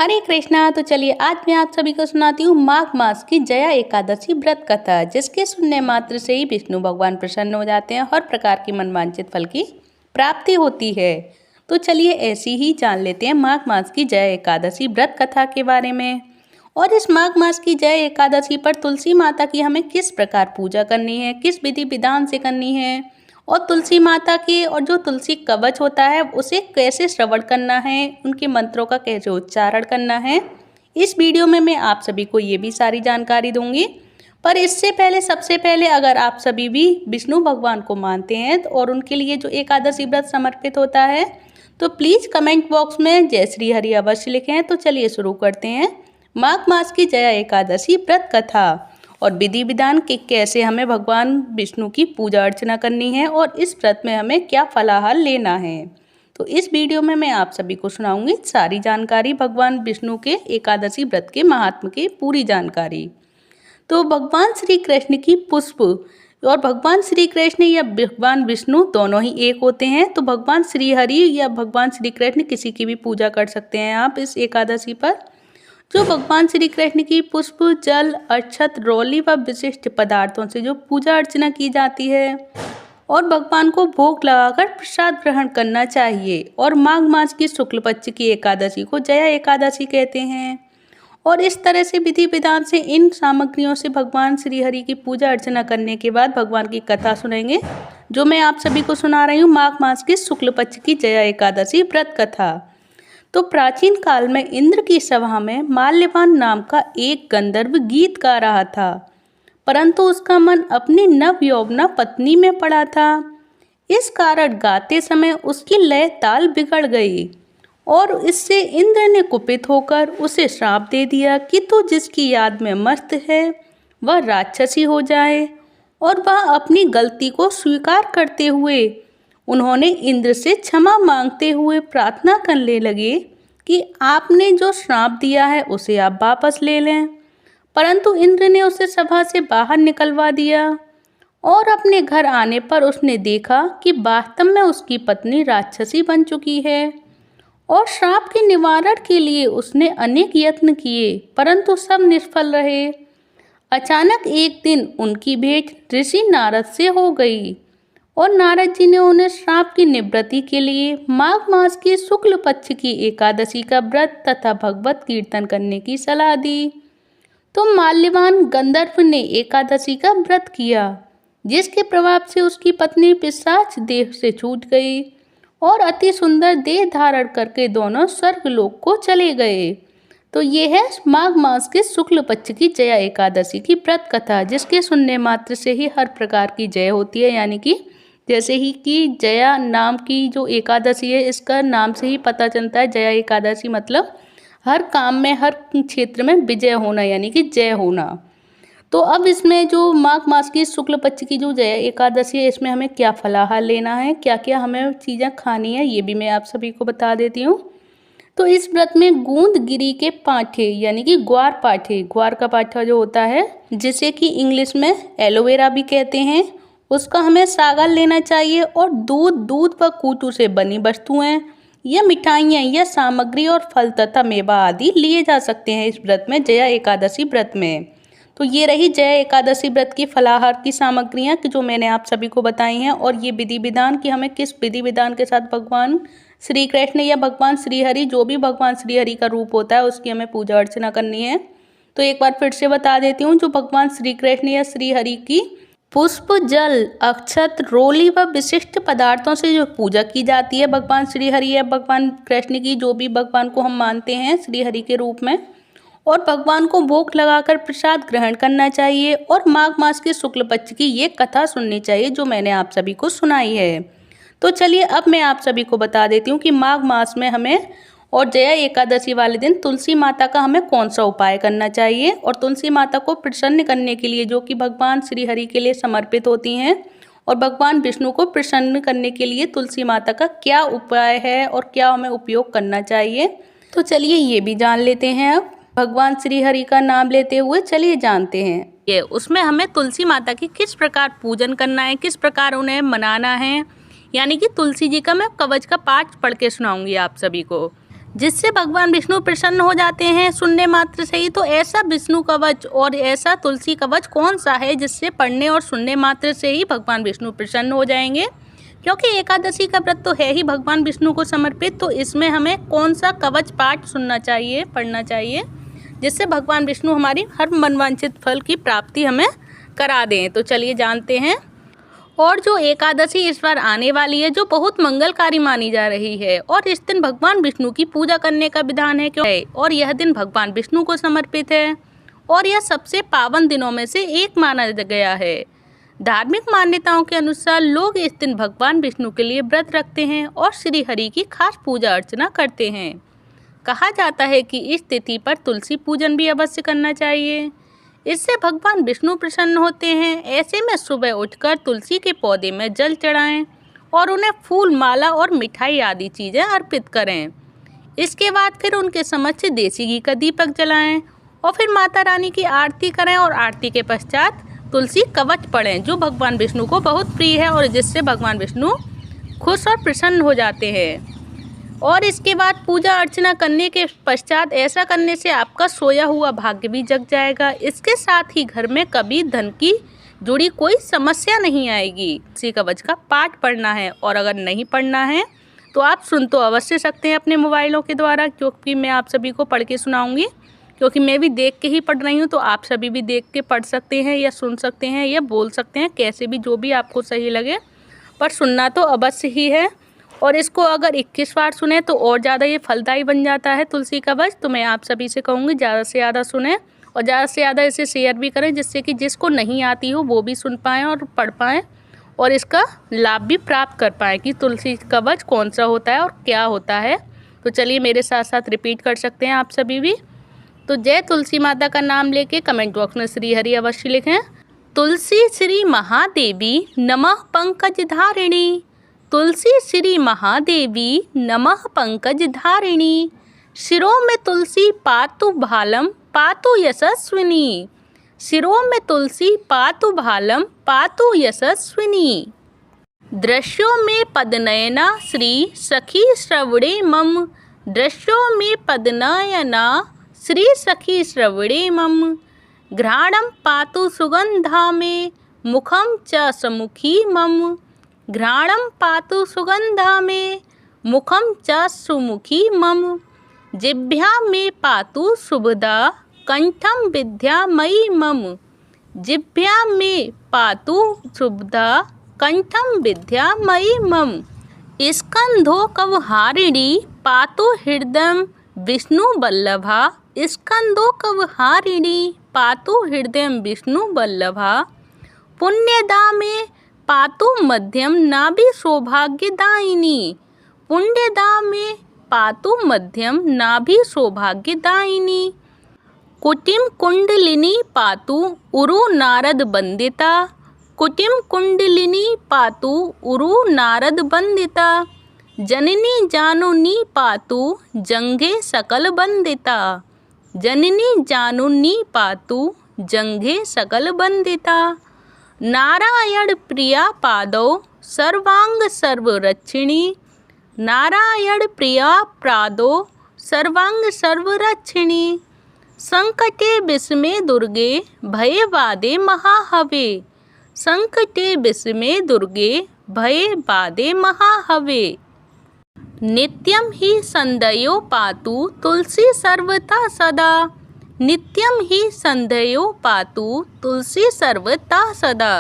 हरे कृष्णा। तो चलिए आज मैं आप सभी को सुनाती हूँ माघ मास की जया एकादशी व्रत कथा, जिसके सुनने मात्र से ही विष्णु भगवान प्रसन्न हो जाते हैं, हर प्रकार की मनवांछित फल की प्राप्ति होती है। तो चलिए ऐसी ही जान लेते हैं माघ मास की जया एकादशी व्रत कथा के बारे में। और इस माघ मास की जया एकादशी पर तुलसी माता की हमें किस प्रकार पूजा करनी है, किस विधि विधान से करनी है, और तुलसी माता के और जो तुलसी कवच होता है उसे कैसे श्रवण करना है, उनके मंत्रों का कैसे उच्चारण करना है, इस वीडियो में मैं आप सभी को ये भी सारी जानकारी दूंगी। पर इससे पहले सबसे पहले अगर आप सभी भी विष्णु भगवान को मानते हैं और उनके लिए जो एकादशी व्रत समर्पित होता है तो प्लीज़ कमेंट बॉक्स में जय श्री हरि अवश्य लिखें। तो चलिए शुरू करते हैं माघ मास की जया एकादशी व्रत कथा और विधि विधान के कैसे हमें भगवान विष्णु की पूजा अर्चना करनी है और इस व्रत में हमें क्या फलाहार लेना है। तो इस वीडियो में मैं आप सभी को सुनाऊंगी सारी जानकारी भगवान विष्णु के एकादशी व्रत के महात्म की पूरी जानकारी। तो भगवान श्री कृष्ण की पुष्प और भगवान श्री कृष्ण या भगवान विष्णु दोनों ही एक होते हैं। तो भगवान श्री हरि या भगवान श्री कृष्ण किसी की भी पूजा कर सकते हैं आप इस एकादशी पर। जो भगवान श्री कृष्ण की पुष्प, जल, अक्षत, रोली व विशिष्ट पदार्थों से जो पूजा अर्चना की जाती है और भगवान को भोग लगाकर प्रसाद ग्रहण करना चाहिए। और माघ मास की शुक्ल पक्ष की एकादशी को जया एकादशी कहते हैं। और इस तरह से विधि विधान से इन सामग्रियों से भगवान श्री हरि की पूजा अर्चना करने के बाद भगवान की कथा सुनेंगे, जो मैं आप सभी को सुना रही हूँ माघ मास की शुक्ल पक्ष की जया एकादशी व्रत कथा। तो प्राचीन काल में इंद्र की सभा में माल्यवान नाम का एक गंधर्व गीत गा रहा था, परंतु उसका मन अपनी नव यौवना पत्नी में पड़ा था। इस कारण गाते समय उसकी लय ताल बिगड़ गई और इससे इंद्र ने कुपित होकर उसे श्राप दे दिया कि तू जिसकी याद में मस्त है वह राक्षसी हो जाए। और वह अपनी गलती को स्वीकार करते हुए उन्होंने इंद्र से क्षमा मांगते हुए प्रार्थना करने लगे कि आपने जो श्राप दिया है उसे आप वापस ले लें। परंतु इंद्र ने उसे सभा से बाहर निकलवा दिया और अपने घर आने पर उसने देखा कि वास्तव में उसकी पत्नी राक्षसी बन चुकी है। और श्राप के निवारण के लिए उसने अनेक यत्न किए, परंतु सब निष्फल रहे। अचानक एक दिन उनकी भेंट ऋषि नारद से हो गई और नारद जी ने उन्हें श्राप की निवृत्ति के लिए माघ मास की शुक्ल पक्ष की एकादशी का व्रत तथा भगवत कीर्तन करने की सलाह दी। तो माल्यवान गंधर्व ने एकादशी का व्रत किया, जिसके प्रभाव से उसकी पत्नी पिशाच देह से छूट गई और अति सुंदर देह धारण करके दोनों स्वर्गलोक को चले गए। तो ये है माघ मास के शुक्ल पक्ष की जया एकादशी की व्रत कथा, जिसके सुनने मात्र से ही हर प्रकार की जय होती है। यानी कि जैसे ही कि जया नाम की जो एकादशी है, इसका नाम से ही पता चलता है जया एकादशी मतलब हर काम में, हर क्षेत्र में विजय होना, यानी कि जय होना। तो अब इसमें जो माघ मास की शुक्ल पक्ष की जो जया एकादशी है, इसमें हमें क्या फलाहार लेना है, क्या क्या हमें चीज़ें खानी है, ये भी मैं आप सभी को बता देती हूँ। तो इस व्रत में गूंद गिरी के पाठे यानी कि ग्वार पाठे, ग्वार का पाठा जो होता है जिसे कि इंग्लिश में एलोवेरा भी कहते हैं, उसका हमें सागल लेना चाहिए। और दूध व कूटू से बनी वस्तुएं या मिठाइयाँ या सामग्री और फल तथा मेवा आदि लिए जा सकते हैं इस व्रत में, जया एकादशी व्रत में। तो ये रही जया एकादशी व्रत की फलाहार की सामग्रियाँ कि जो मैंने आप सभी को बताई हैं। और ये विधि विधान कि हमें किस विधि विधान के साथ भगवान श्री कृष्ण या भगवान श्री हरि, जो भी भगवान श्री हरि का रूप होता है, उसकी हमें पूजा अर्चना करनी है। तो एक बार फिर से बता देती हूँ, जो भगवान श्री कृष्ण या श्री हरि की पुष्प, जल, अक्षत, रोली व विशिष्ट पदार्थों से जो पूजा की जाती है भगवान श्री हरि या भगवान कृष्ण की, जो भी भगवान को हम मानते हैं श्री हरि के रूप में, और भगवान को भोग लगाकर प्रसाद ग्रहण करना चाहिए और माघ मास के शुक्ल पक्ष की ये कथा सुननी चाहिए जो मैंने आप सभी को सुनाई है। तो चलिए अब मैं आप सभी को बता देती हूँ कि माघ मास में हमें और जया एकादशी वाले दिन तुलसी माता का हमें कौन सा उपाय करना चाहिए, और तुलसी माता को प्रसन्न करने के लिए, जो कि भगवान श्री हरि के लिए समर्पित होती हैं, और भगवान विष्णु को प्रसन्न करने के लिए तुलसी माता का क्या उपाय है और क्या हमें उपयोग करना चाहिए। तो चलिए ये भी जान लेते हैं। अब भगवान श्री हरि का नाम लेते हुए चलिए जानते हैं ये उसमें हमें तुलसी माता की किस प्रकार पूजन करना है, किस प्रकार उन्हें मनाना है। यानी कि तुलसी जी का मैं कवच का पाठ पढ़ के सुनाऊंगी आप सभी को। जिससे भगवान विष्णु प्रसन्न हो जाते हैं सुनने मात्र से ही। तो ऐसा विष्णु कवच और ऐसा तुलसी कवच कौन सा है जिससे पढ़ने और सुनने मात्र से ही भगवान विष्णु प्रसन्न हो जाएंगे? क्योंकि एकादशी का व्रत तो है ही भगवान विष्णु को समर्पित, तो इसमें हमें कौन सा कवच पाठ सुनना चाहिए, पढ़ना चाहिए, जिससे भगवान विष्णु हमारी हर मनवांछित फल की प्राप्ति हमें करा दें। तो चलिए जानते हैं। और जो एकादशी इस बार आने वाली है, जो बहुत मंगलकारी मानी जा रही है, और इस दिन भगवान विष्णु की पूजा करने का विधान है, क्यों है, और यह दिन भगवान विष्णु को समर्पित है, और यह सबसे पावन दिनों में से एक माना गया है। धार्मिक मान्यताओं के अनुसार लोग इस दिन भगवान विष्णु के लिए व्रत रखते हैं और श्री हरि की खास पूजा अर्चना करते हैं। कहा जाता है कि इस तिथि पर तुलसी पूजन भी अवश्य करना चाहिए, इससे भगवान विष्णु प्रसन्न होते हैं। ऐसे में सुबह उठकर तुलसी के पौधे में जल चढ़ाएं और उन्हें फूल, माला और मिठाई आदि चीज़ें अर्पित करें। इसके बाद फिर उनके समक्ष देसी घी का दीपक जलाएं और फिर माता रानी की आरती करें, और आरती के पश्चात तुलसी कवच पढ़ें, जो भगवान विष्णु को बहुत प्रिय है और जिससे भगवान विष्णु खुश और प्रसन्न हो जाते हैं। और इसके बाद पूजा अर्चना करने के पश्चात ऐसा करने से आपका सोया हुआ भाग्य भी जग जाएगा। इसके साथ ही घर में कभी धन की जुड़ी कोई समस्या नहीं आएगी। तुलसी कवच का पाठ पढ़ना है, और अगर नहीं पढ़ना है तो आप सुन तो अवश्य सकते हैं अपने मोबाइलों के द्वारा, क्योंकि मैं आप सभी को पढ़ के सुनाऊंगी। क्योंकि मैं भी देख के ही पढ़ रही हूँ, तो आप सभी भी देख के पढ़ सकते हैं या सुन सकते हैं या बोल सकते हैं, कैसे भी, जो भी आपको सही लगे, पर सुनना तो अवश्य ही है। और इसको अगर 21 बार सुने तो और ज़्यादा ये फलदायी बन जाता है तुलसी कवच। तो मैं आप सभी से कहूँगी ज़्यादा से ज़्यादा सुने और ज़्यादा से ज़्यादा इसे शेयर भी करें, जिससे कि जिसको नहीं आती हो वो भी सुन पाएँ और पढ़ पाएँ और इसका लाभ भी प्राप्त कर पाएँ कि तुलसी कवच कौन सा होता है और क्या होता है। तो चलिए मेरे साथ साथ रिपीट कर सकते हैं आप सभी भी। तो जय तुलसी माता का नाम लेके कमेंट बॉक्स में श्री हरि अवश्य लिखें। तुलसी श्री महादेवी नमः पंकज धारिणी, तुलसी श्री महादेवी नमः पंकज धारिणी, शिरों में तुलसी पातु भालम पातु यशस्विनी, शिरों में तुलसी पातु भालम पातु यशस्विनी, दृश्यों में पदनयना श्री सखी श्रवणे मम, दृश्यों में पदनयना श्री सखी श्रवणे मम, घ्राणं पातु सुगंधा में मुखम च समुखी मम, घ्राणं पातु सुगंधा में मुखम च सुमुखी मम, जिह्वा में पातु शुभदा कंठम विद्यामयी मम, जिह्वा में पातु शुभदा कंठम विद्यामयी मम, स्कंधो कवहारिणी पातु हृदयं विष्णु वल्लभा, स्कंदो कवहारिणी पातु हृदयं विष्णु वल्लभा, पुण्यदा में पातु मध्यम नाभि सौभाग्यदायिनी, पुण्यदा में पातु मध्यम नाभि सौभाग्यदायिनी, कुटिम कुंडलिनी पातु उरु नारद वंदिता, कुटिम कुंडलिनी पातु उरु नारद वंदिता, जननी जानुनी पातु जंघे सकल वंदिता, जननी जानुनी पातु जंघे सकल वंदिता, नारायण प्रिया पादौ सर्वांग सर्वरक्षिणी, नारायण प्रिया पादौ सर्वांग सर्वरक्षिणी, संकटे विस्मे दुर्गे भये बाधे महाहवे, संकटे विस्मे दुर्गे भये बाधे महाहवे, नित्यं हि संदयो पातु तुलसी सर्वथा सदा, नित्यं हि संदयो पातु तुलसी सर्वथा सदा,